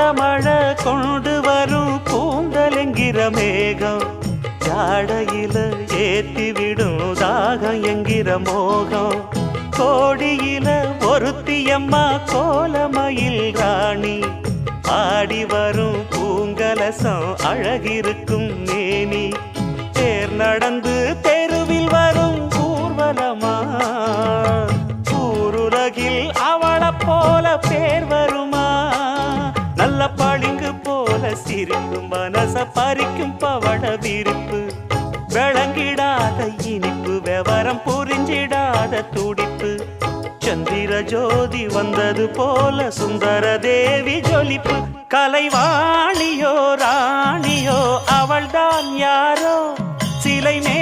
கோடமழை கொண்டு வரும் கூந்தலெங்கிற மேகம் ஜாடையில ஏத்திவிடும் தாகம் என்கிற மோகம் கோடியில ஒருத்தியம்மா கோலமயில் ராணி ஆடி வரும் பூங்கலசம் அழகிருக்கும் மேனி தேர் நடந்து தெருவில் வரும் ஊர்வலமா ஊருலகில் அவளை போல பேர் வருமா நல்ல பளிங்கு போல சிரிக்கும் மனச பறிக்கும் பவள விரிப்பு விளங்கிடாத இனிப்பு விவரம் புரிஞ்சிடாத துடிப்பு சந்திர ஜோதி வந்தது போல சுந்தர தேவி ஜொலிப்பு கலைவாணியோ ராணியோ அவள்தான் யாரோ சிலை மே